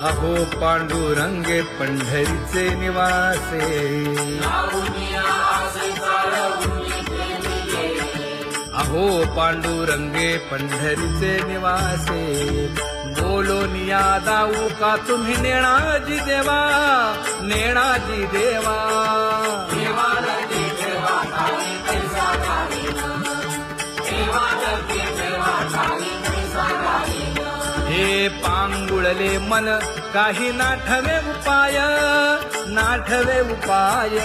अहो पांडुरंगे पंढरीचे निवासे, अहो पांडुरंगे पंढरीचे निवासे, बोलोनिया दाऊ का तुम्ही नेणाजी देवा, नेणाजी देवा. हे पांगुळले मन काही नाठवे उपाय, नाठवे उपाय.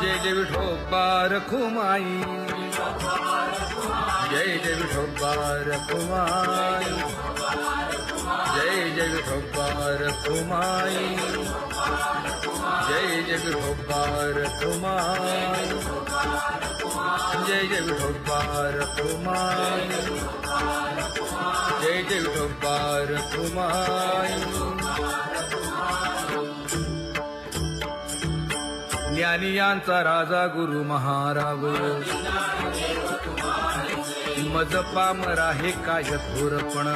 जय जय विठोबा रखुमाई, जय जय विठोबा रखुमाई, जय जय विठोबा रखुमाई, जय जय विठोबा रखुमाई, जय जय विठोबा रखुमाई, जय जय विठोबा रखुमाई. ज्ञानियांचा राजा गुरु महाराज, मज पामरा हे काय थोरपण,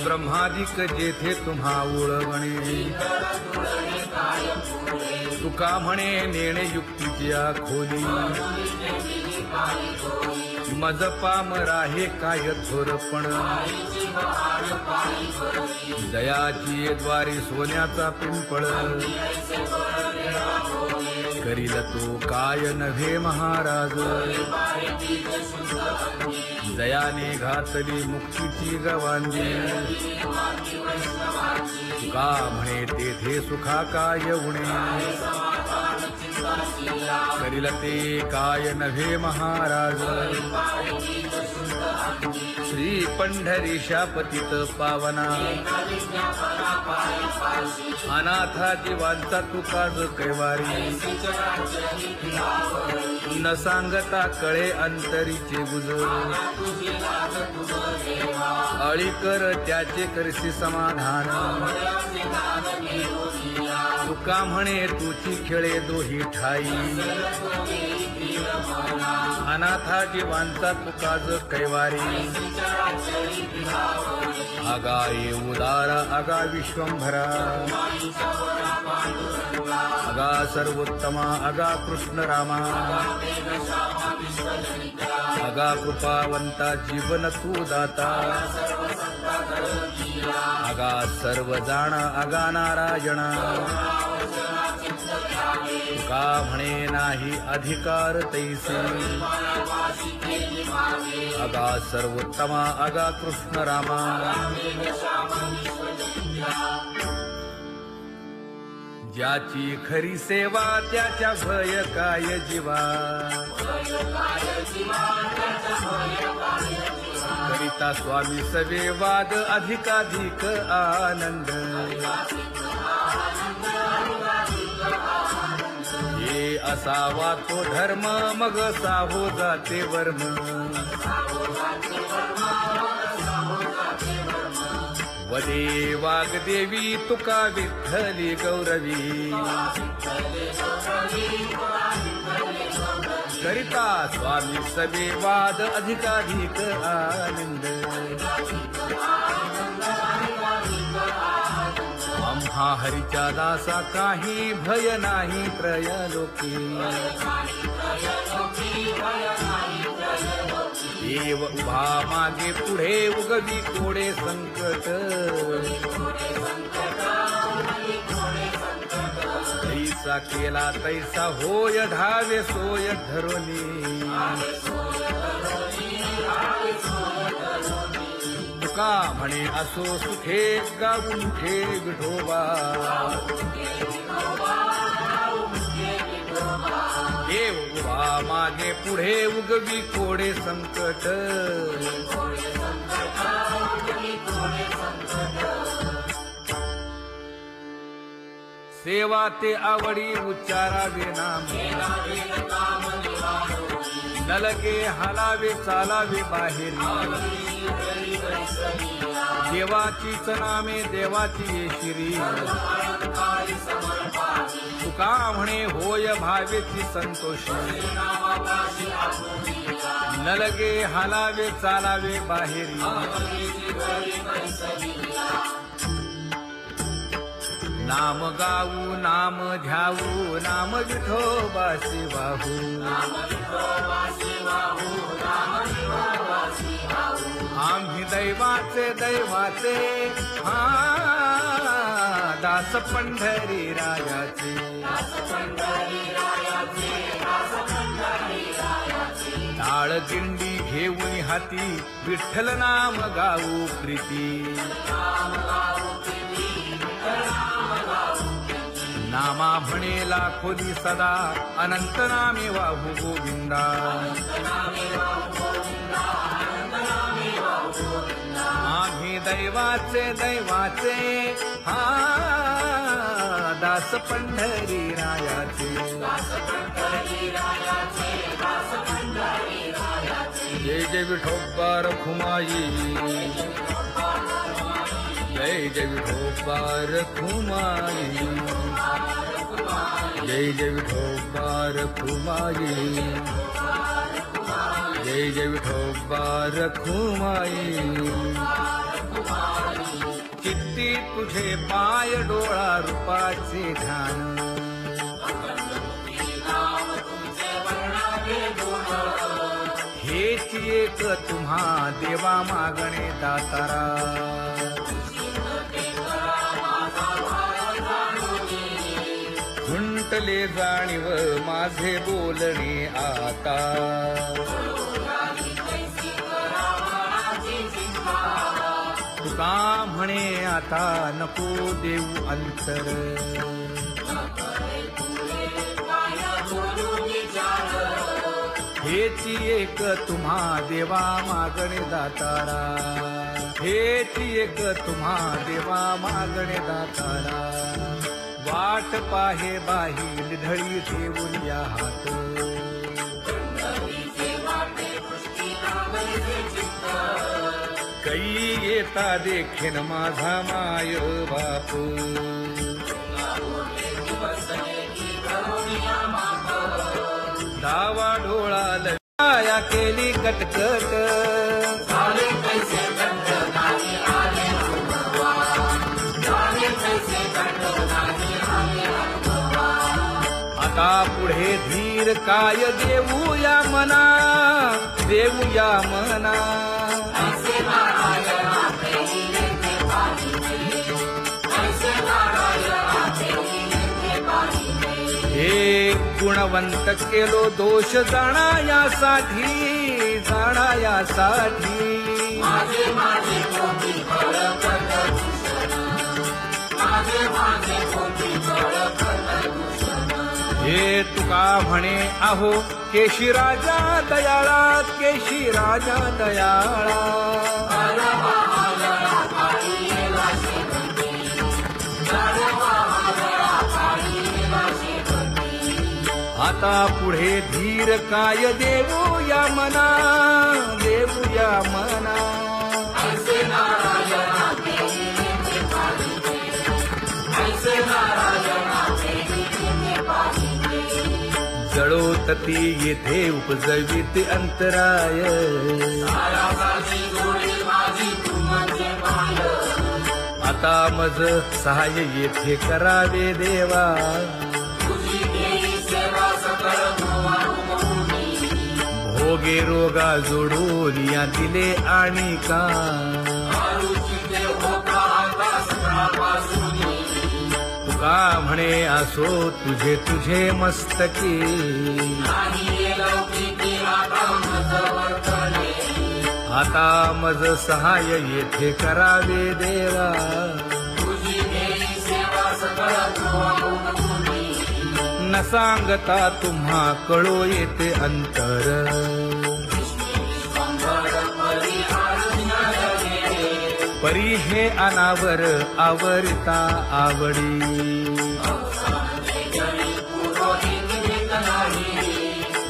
ब्रह्मादिक जेथे तुम्हा उळवणे, तुका म्हणे नेणे युक्तीची खोली, मज पामरा हे काय थोरपण, दयाची द्वारी सोन्याचा पिंपळ, करील तो काय नव्हे महाराज, दयाने घातली मुक्तीची गवांजी, का म्हणे तेथे सुखा काय उणे, करील ते काय नव्हे महाराज. श्री पंढरीशा पतित पावना, अनाथा जीवांचा तुकाज कैवारी, न सांगता कळे अंतरीचे गुज, अळी कर त्याचे करशी समाधान, तुका म्हणे तुची खेळे दोही ठाई, अनाथा जीवांचा तुकाज कैवारी. आगा ये उदारा आगा विश्वंभरा, आगा सर्वोत्तमा आगा कृष्ण रामा, आगा कृपावंता जीवन तू दाता, आगा सर्व जाणा आगा नारायणा, तुका म्हणे नाही अधिकार तैसे, आगा सर्वोत्तमा आगा कृष्ण रामा. ज्याची खरी सेवा त्याच्या भय काय जीवा, करिता स्वामी सवे वाद अधिकाधिक आनंद, हे असावा तो धर्म मग साहो जाते वर्म, वदे वाग्देवी तुका विठ्ठली गौरवी, करिता स्वामी सवे वाद अधिकाधिक आनंद. आम्हा हरीच्या दासा काही भय नाही त्रयलोकी, देव उभा मागे पुढे उगवी कोडे संकट, तैसा केला तैसा होय धावे सोय धरोनी, तुका म्हणे असो सुखे गाऊन ठे विठोबा, देव उभा मागे पुढे उगवी कोडे संकट, सेवा ते आवडी उच्चारावे नाम, नलगे हालावे चालावे बाहेरी, देवाचीच नामे देवाची येशिरी, तुका म्हणे होय भावेची संतोषी न लगे हालावे चालावे बाहेरी नाम गाऊ नाम ध्याऊ नाम विठोबासी वाहू आम्ही दैवाचे हा दास पंढरी रायाचे टाळ दिंडी घेऊन हाती विठ्ठल नाम गाऊ प्रीती नामा म्हणेला खोली सदा अनंत नामे वाहू गोविंदा आम्ही दैवाचे हा दास पंढरी रायाचे जय जय विठोबा रखुमाई जय जय विठोबा रखुमाई जय जय विठोबा रखुमाई जय जय विठोबा रखुमाई किती तुझे पाय डोळा रूपाचे ध्यान हेच एक तुम्हा देवा मागणे दातारा खुंटले जाणीव माझे बोलणे आता तुका म्हणे आता नको देऊ अंतर हेची एक तुम्हा देवा मागणे दातारा हेची एक तुम्हा देवा मागणे दातारा वाट पाहे बाही ढळी ठेवून या हात कै येता देखेन माझा माय बाप डावा डोळा लया केली कटकट आता पुढे धीर काय देऊया मना देऊया मना हे गुणवंत केलो दोष जाणायासाठी हे तुका म्हणे आहो केशी राजा दयाळा केशी राजा दयाळा आता पुढे धीर काय देऊया मना देऊया मना जळोतती येथे उपजवित अंतराय आता मज सहाय्य येथे करावे देवा भोगे रोगा जोडून या दिले आणि का तुका म्हणे असो तुझे तुझे मस्तकी आता मज सहाय्य येथे करावे देवा न सांगता तुम्हा कळो येते अंतर परी हे अनावर आवरता आवडी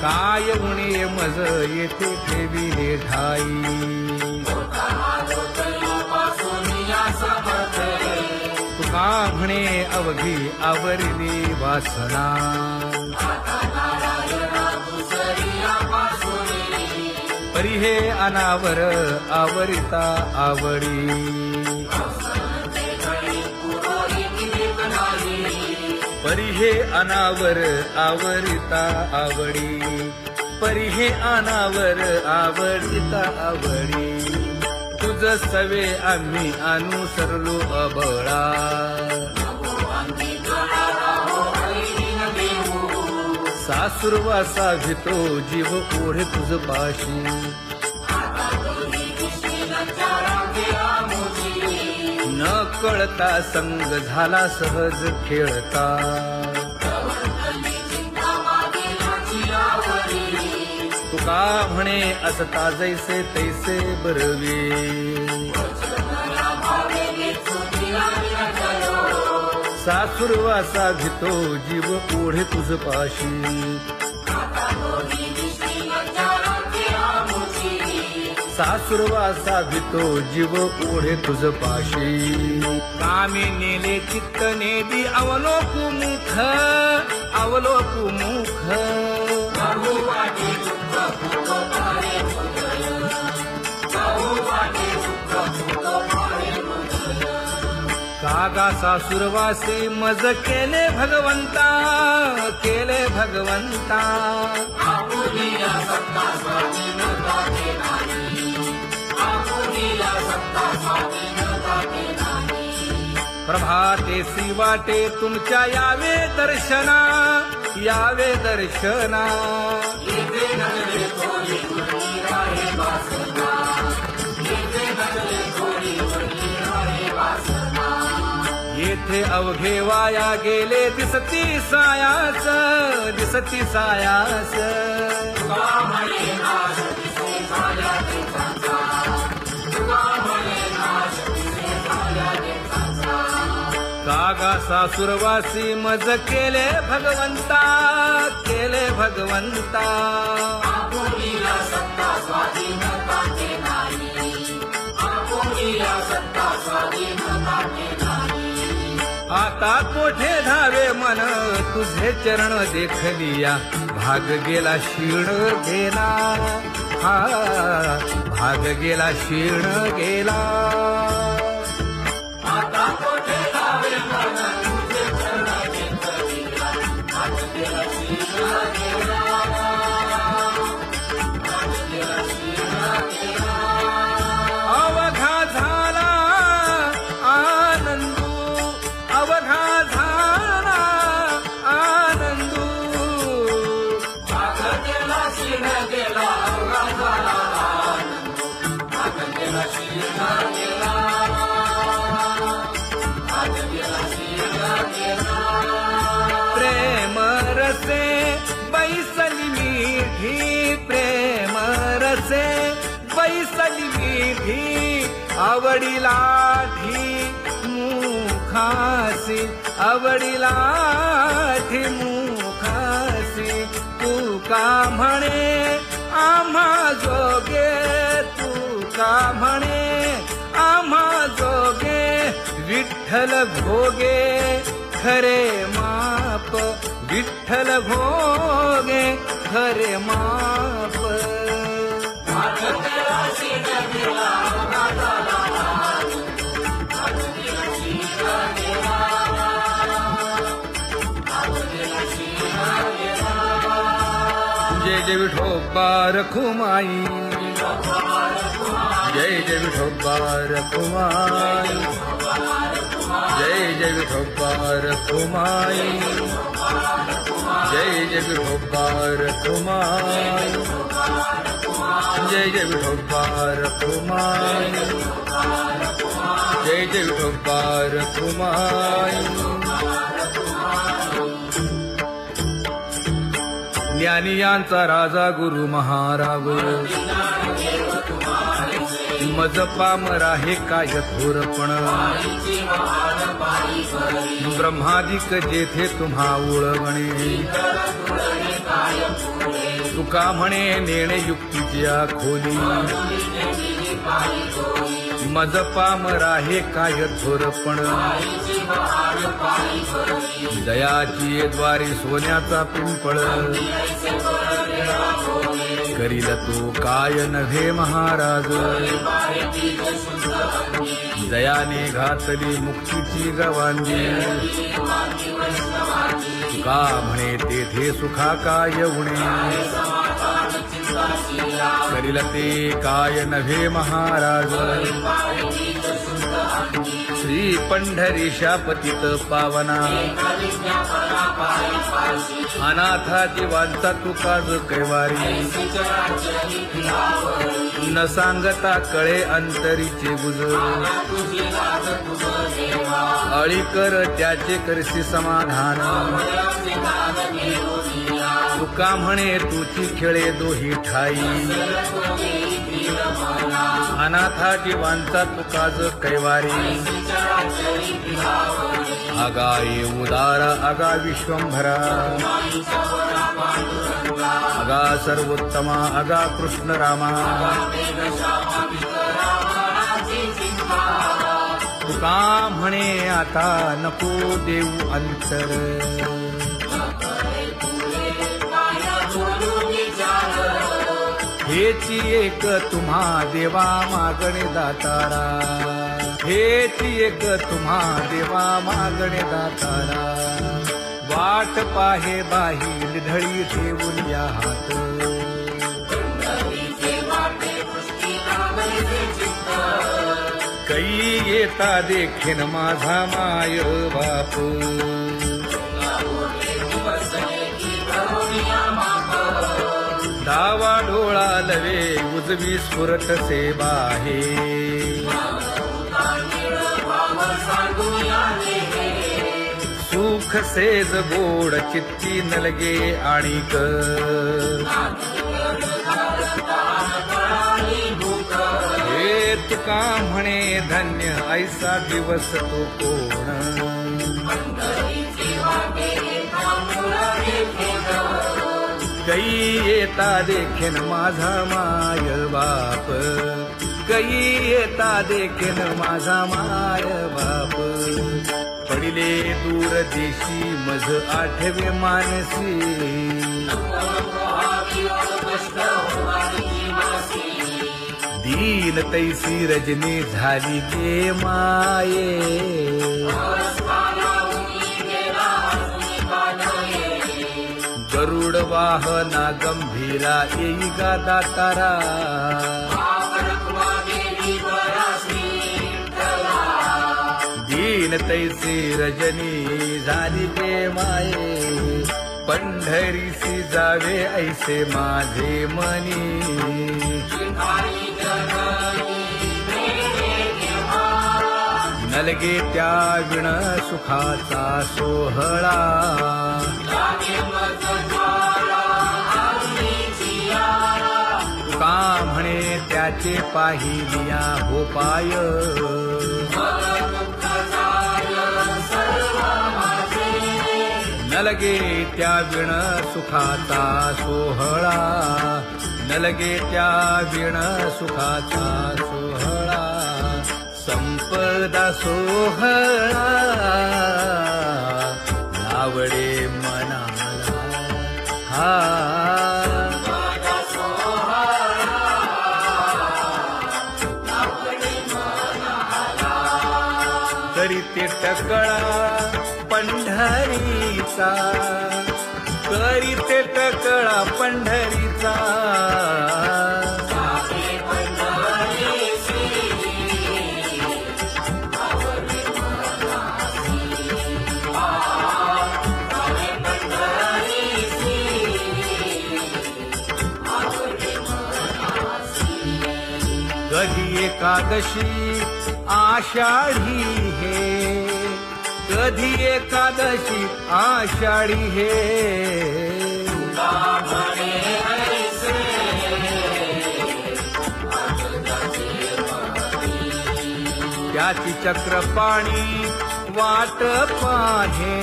काय उणे मज येथे ठेविले ठाई तुका म्हणे अवघी आवरली वासना परी हे अनावर आवरिता आवडी परी हे अनावर आवरिता आवडी परी हे अनावर आवडिता आवडी तुझ सवे आम्ही अनुसरलो अबळा सासुरवासा भितो जीव ओढे तुझ पाशी न कळता संग झाला सहज खेळता तुका म्हणे असता जैसे तैसे बरवे सासुरवासा भितो जीव ओढे तुझ पाशी सासुरवासा भितो जीव ओढे तुझ पाशी कामी नेले चित्त नेदी अवलोकु मुख अवलोकु मुख कागा सासुरवासे मज केले भगवंता केले भगवंता प्रभाते सी वाटे तुमच्या यावे दर्शना यावे दर्शना येथे अवघे वाया गेले दिसती सायास दिसती सायास कागा सासुरवासी मज केले भगवंता केले भगवंता आता कोठे धावे मन तुझे चरण देखलिया भाग गेला क्षीण गेला हा भाग गेला क्षीण गेला आता कोठे धावे मन तुझे चरण देखलिया भाग गेला क्षीण गेला भाग गेला क्षीण गेला अवघा झाला आनंद अवघा झाला आनंदू भाग गेला क्षीण गेला अवघा झाला आनंदू भाग गेला क्षीण गेला भाग गेला क्षीण गेला प्रेम रसे बैसली मीठी प्रेम रसे बैसली मीठी आवडीला ठी मुखासी आवडीला ठी मुखासी तू का म्हणे आम्हा जोगे तू का म्हणे आम्हा जोगे विठ्ठल भोगे खरे माप विठ्ठल भोगे खरे माप जय जय विठोबा रखुमाई जय जय विठोबा रखुमाई जय जय विठोबा रखुमाई जय जय विठोबा रखुमाई जय जय विठोबा रखुमाई जय जय विठोबा रखुमाई ज्ञानियांचा राजा गुरु महाराव मज पामरा हे काय थोरपण ब्रह्मादिक जेथे तुम्हा उळवणे तुका म्हणे नेणे युक्तीच्या खोली मज पामरा हे काय थोरपण दयाची द्वारे सोन्याचा पिंपळ करील तो काय नव्हे महाराज दयाने घातली मुक्तीची गवांगी तुका म्हणे तेथे सुखा काय उणे करील ते काय नव्हे महाराज श्री पंढरीशा पतित पावना अनाथा जीवांचा तुका जो कैवारी न सांगता कळे अंतरीचे गुज अळी कर त्याचे करसी समाधान तुका म्हणे तुची खेळे दोही ठाई अनाथा जीवांचा तुका जो कैवारी आगा ये उदार आगा विश्वंभरा आगा सर्वोत्तमा आगा कृष्ण रामा तुका म्हणे आता नको देऊ अंतर हेची एक तुम्हा देवा मागणे दातारा हेची एक तुम्हा देवा मागणे दातारा वाट पाहे बाही ढळी ठेवून या हात कै येता देखीन माझा माय बाप डावा डोळा लवे उजवी स्फुरत सेवा हे सुख सेज गोड चित्ती नलगे आणिक हे तुका म्हणे धन्य ऐसा दिवस तो कोण कै येता देखीन माझा माय बाप कै येता देखीन माझा माय बाप पडिले दूर देशी मज आठवे मानसी दीन तैसी रजनी झाली गे माये गरुड वाहना गंभीरा येई गा दातारा दीन तैसी रजनी झाली गे माये पंढरीसी जावे ऐसे माझे मनी नलगे त्या विण सुखाचा सोहळा तुका म्हणे त्याचे पाहिलिया हो पाय नलगे त्या विण सुखाचा सोहळा नलगे त्या विण सुखाचा सोहळा संपदा सोहळा आवडे मनाला हा करीते टकळा पंढरीचा करीते टकळा पंढरीचा कधी एकादशी आषाढी हे कधी एकादशी आषाढी हे त्याची चक्रपाणी वाट पाहे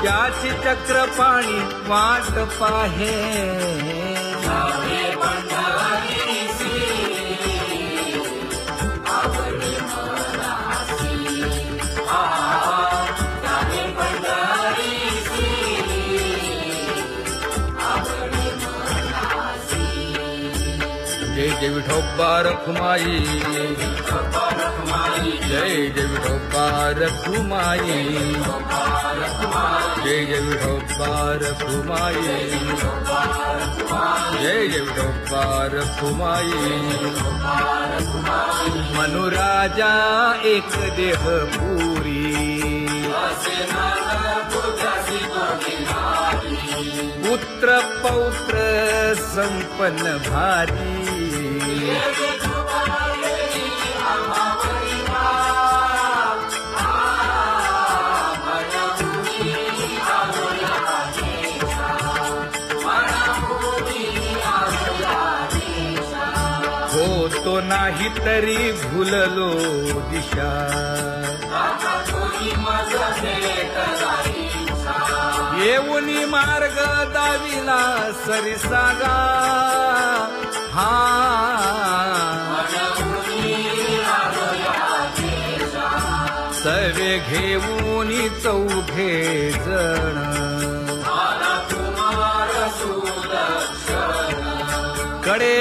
त्याची चक्रपाणी वाट पाहे जय जय विठोबा रखुमाई, जय जय विठोबा रखुमाई, जय जय विठोबा रखुमाई, जय जय विठोबा रखुमाई. मनुराजा एक देह पुरी, पुत्र पौत्र संपन्न भारी. होतो नाही तरी भुललो दिशा, येऊनी मार्ग दाविला सरिसागा. हा सर्वे घेऊनी चौघे जण, कडे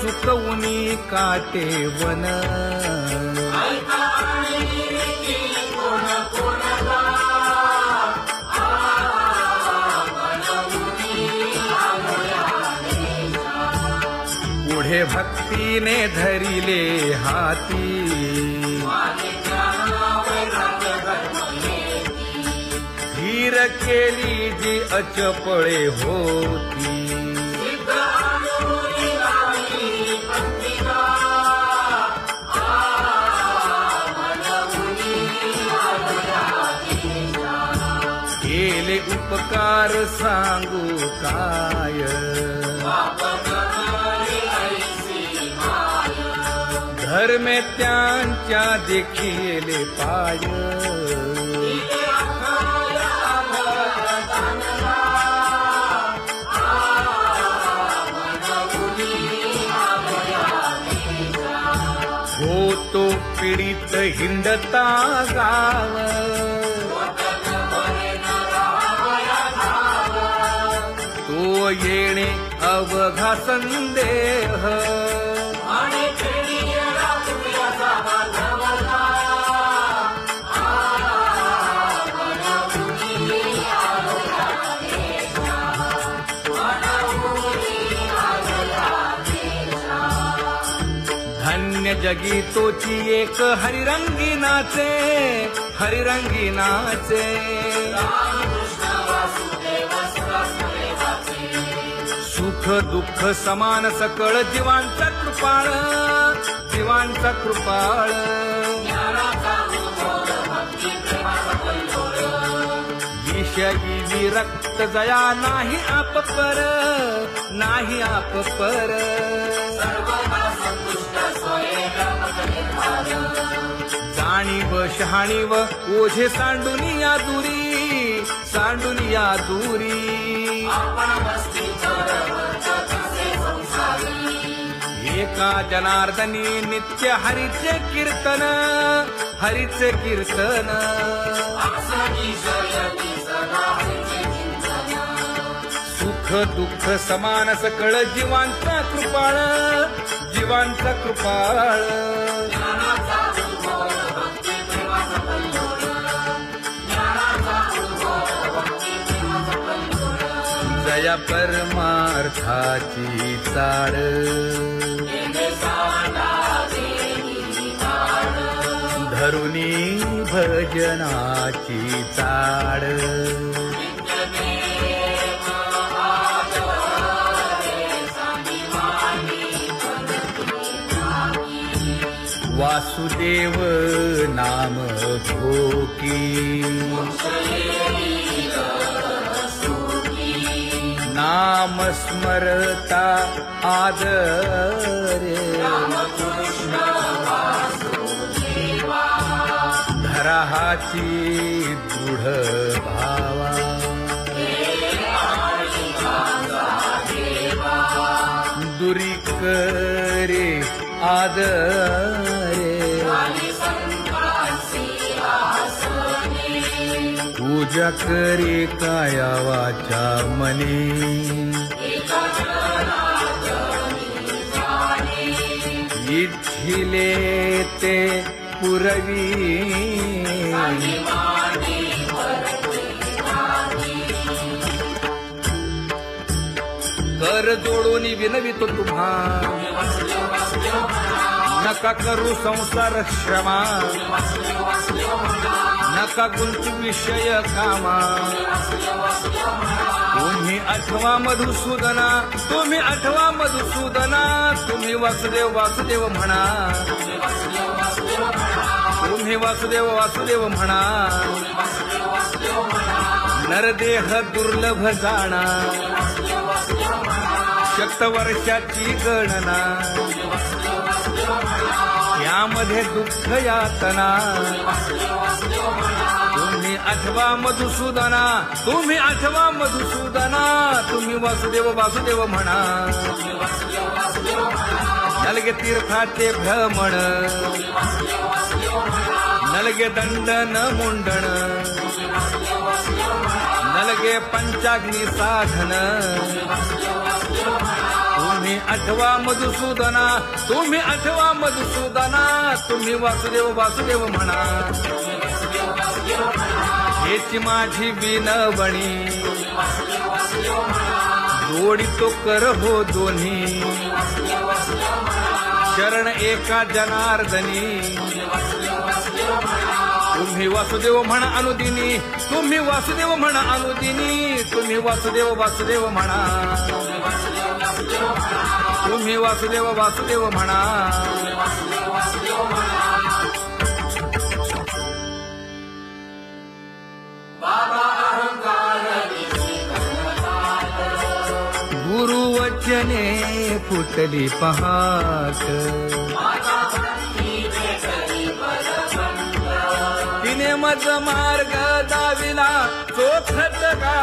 चुकवूनी काटे वन. पुढे भक्तीने धरिले हाती, धीर केली जी अचपळे होती. केले उपकार सांगू काय, धर्मे त्यांच्या देखिले पाय. होतो पीडित हिंडता गाव, तो येणे अवघा संदेह. धन्य जगी तोची एक हरिरंगी नाचे, हरिरंगी नाचे. सुख दुःख समान सकळ जीवांचा कृपाळ, जीवांचा कृपाळ. विषयी विरक्त जया नाही आपपर, नाही आपपर. जाणीव शहाणीव ओझे सांडुनिया दुरी, सांडुनिया दुरी. एका जनार्दनी नित्य हरीचे कीर्तन, हरीचे कीर्तन. सुख दुःख समान सकळ जीवांचा कृपाळ, जीवांचा कृपाळ. जया परमार्थाची चाळ, धरुनी भजनाची चाळ. वासुदेव नाम भोकी, नाम स्मरता आदरे. धराहाची दृढ भावा, दुरी करे आदरे. पूजा करे काया वाचा मने, इच्छिले ते पुरवी कर जोडून विनवितो तुम्हा नका करू संसार श्रमा नका गुंतू विषय कामा तुम्ही आठवा मधुसूदना तुम्ही आठवा मधुसूदना तुम्ही वासुदेव वासुदेव म्हणा तुम्ही वासुदेव वासुदेव म्हणा नरदेह दुर्लभ जाणा शतवर्षाची गणना यामध्ये दुःख यातना तुम्ही आठवा मधुसूदना तुम्ही आठवा मधुसूदना तुम्ही वासुदेव वासुदेव म्हणा नलगे तीर्थाचे भ्रमण नलगे दंडन मुंडण नलगे पंचाग्नी साधन तुम्ही आठवा मधुसूदना तुम्ही आठवा मधुसूदना तुम्ही वासुदेव वासुदेव म्हणा हेची माझी विनवणी जोडितो कर हो दोन्ही शरण एका जनार्दनी तुम्ही वासुदेव म्हणा अनुदिनी तुम्ही वासुदेव म्हणा अनुदिनी तुम्ही वासुदेव वासुदेव म्हणा तुम्ही वासुदेव वासुदेव म्हणा गुरुवचने फुटली पहाट तिने मज मार्ग दाविला चोखत का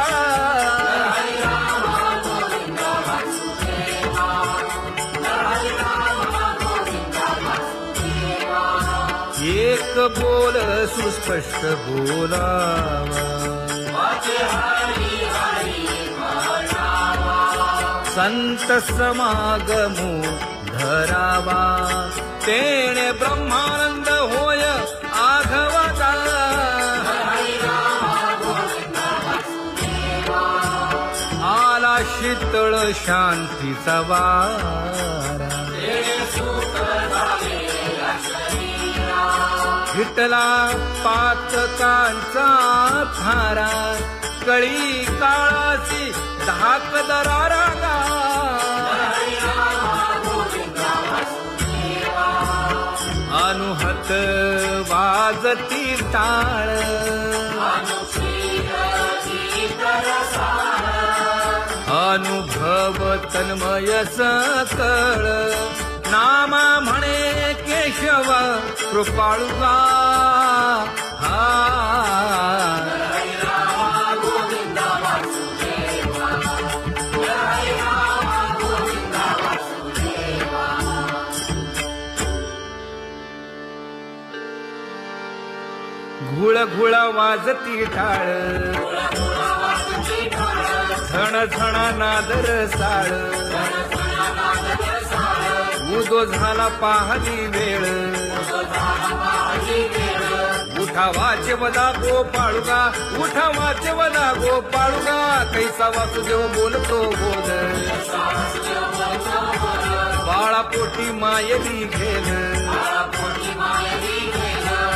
एक बोल सुस्पष्ट बोलावा संत समागमो धरावा तेणे ब्रह्मानंद होय आघवता आला शीतळ शांतीचा वारा विठला पातकांचा थारा कळी काळाची धाक दरारा अनुहत वाजती टाळ अनुभव तन्मय सकळ नामा म्हणे केशव कृपाळुगा हा घुळ घुळ वाजती टाळ झण झण नादर साळ उदो झाला पाहली वेळ उठा वाचे वदा गोपाळुगा उठा वाचे वदा गोपाळुगा कैसा वासुदेव बोलतो बोल बाळा पोटी मायली घेल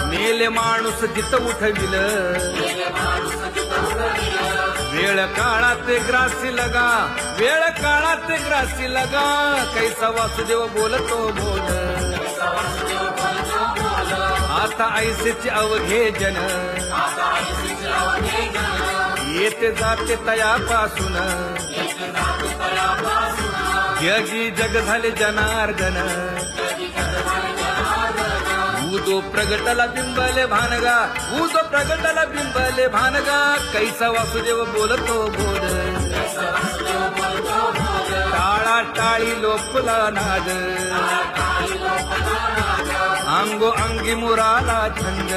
मेले माणूस जित उठविल वेळ काळात ग्रासी लगा वेळ काळात ग्रासी लगा कैसा वासुदेव बोलतो बोल आता ऐसेचे अवघे जन येते जाते तयापासून जगी जग झाले जनार्दन उदो प्रगटला बिंबले भानगा उदो प्रगटला बिंबले भानगा कैसा वासुदेव बोलतो बोल टाळा टाळी लोपला नाद अंगो अंगी मुराला छंद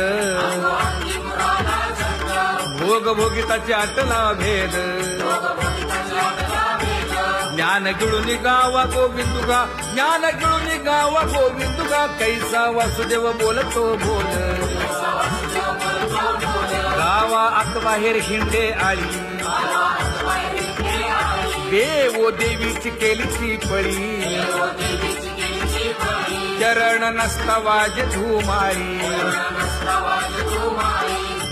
भोग भोगिताची आटला भेद ज्ञान गिळून गावा गोविंदुगा ज्ञान गिळून गावा गोविंदुगा कैसा वासुदेव बोलतो बोल गावा आत बाहेर हिंडे आळी देवो देवीची केलीची पळी चरण नसता वाज धुमाळी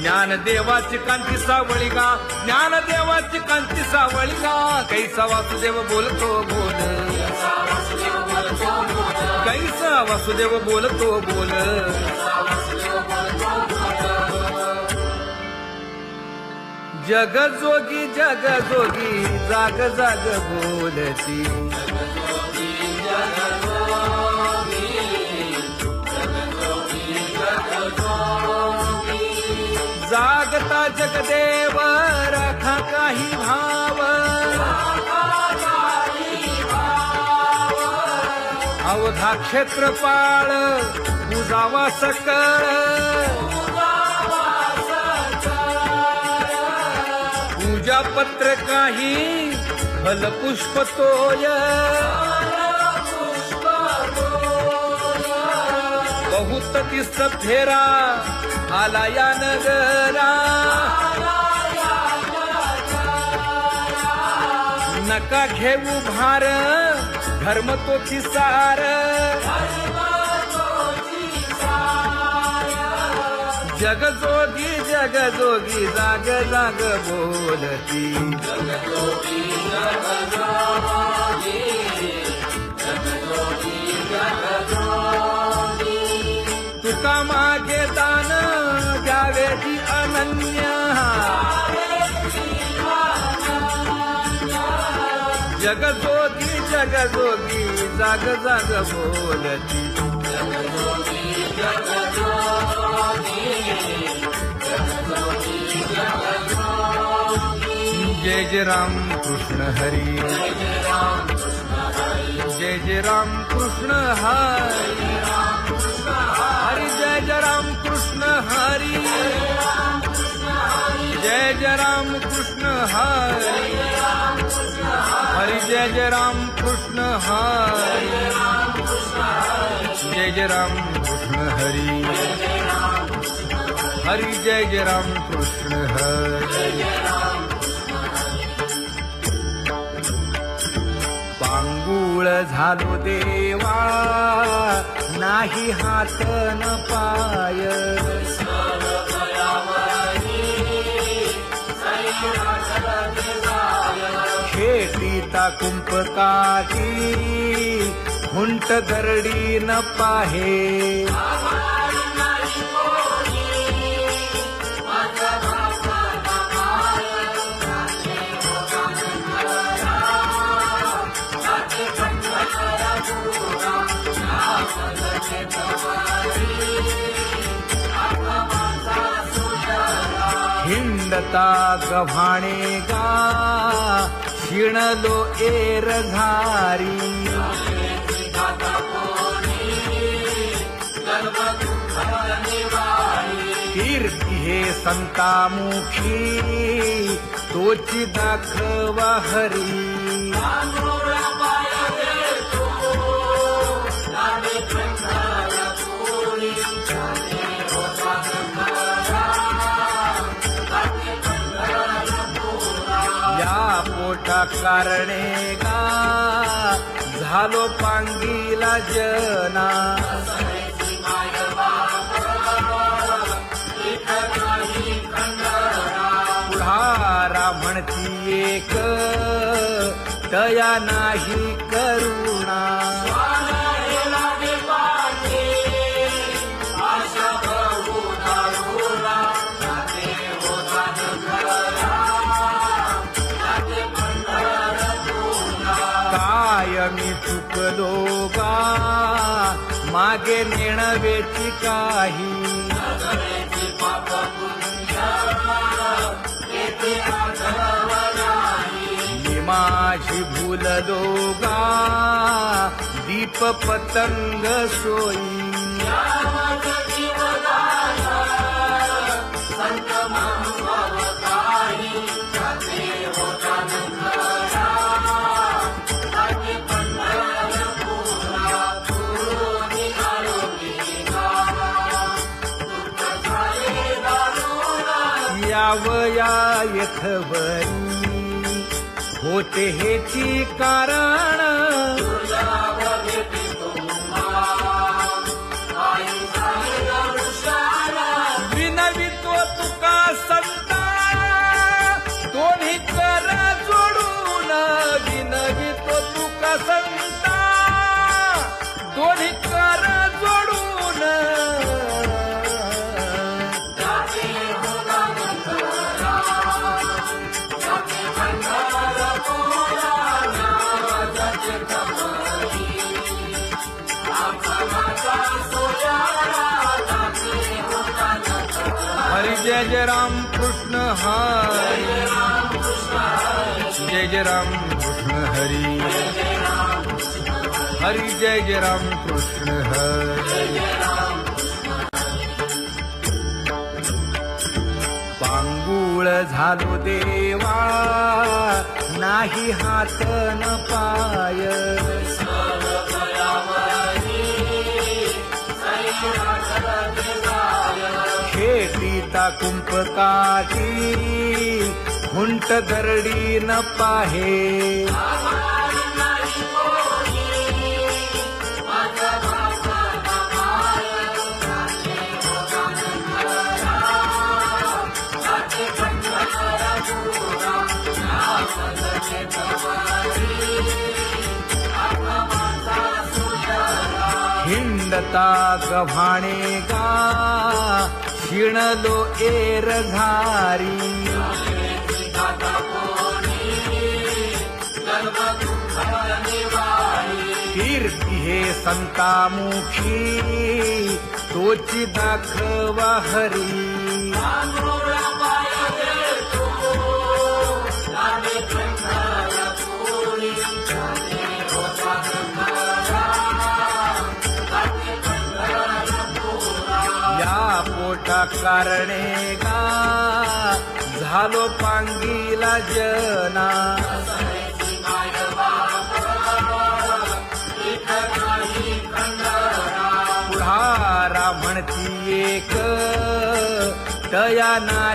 ज्ञान देवाची कांती सावळी गा ज्ञान देवाची कांती सावळी गा कैसा वासुदेव बोलतो बोल कैसा वासुदेव बोलतो बोल जग जोगी जाग जाग बोलती जागता जगदेव राखा काही भाव अवघा क्षेत्रपाळ पूजावा सकळ पूजा पत्र काही फलपुष्प तोय बहुत तीस फेरा आला या नगरा नका घेऊ भार धर्म तो सार जग जोगी जाग जाग बोलती तुका मागे दान द्यावेची अनन्य जग जोगी जाग जाग बोलती जय जय राम कृष्ण हरी जय जय राम कृष्ण हरी हरि जय जय राम कृष्ण हरी जय जय राम कृष्ण हरी हरि जय जय राम कृष्ण हरी जय जय राम कृष्ण हरी हरि जय जय राम कृष्ण हरी पांगुळ झालो देवा नाही हात न पाय खेटीता कुंपकाठी हुंट दरडी न पाहे हिंडता गव्हाणे गा शिणलो एर घारी कीर्ती हे संतामुखी तोची दाखवा हरी पोटा कारणे गा झालो पांगीला जना पुढारा म्हणती एक तया नाही करुणा मी चुकलो गा मागे नेणवेची काही मी माझी भूललो गा दीप पतंग सोयी जावया येथवरी होते हेची कारण विनवितो तुका संता दोन्ही कर जोडून विनवितो तुका संता दोन्ही कर जोडून हरी जय जय राम कृष्ण हरी जय जय राम कृष्ण हरी हरी जय जय राम कृष्ण हरी पांगुळ झालो देवा नाही हात न पाय खेटीता कुंपकाठी हुंट दरडी न पाहे हिंडता गव्हाणे गा शिणलो एर घारी कीर्ती हे संतामुखी तोची दाखवा हरी पोटा कारणे गा झालो पांगीला जना पुढारा म्हणती एक तया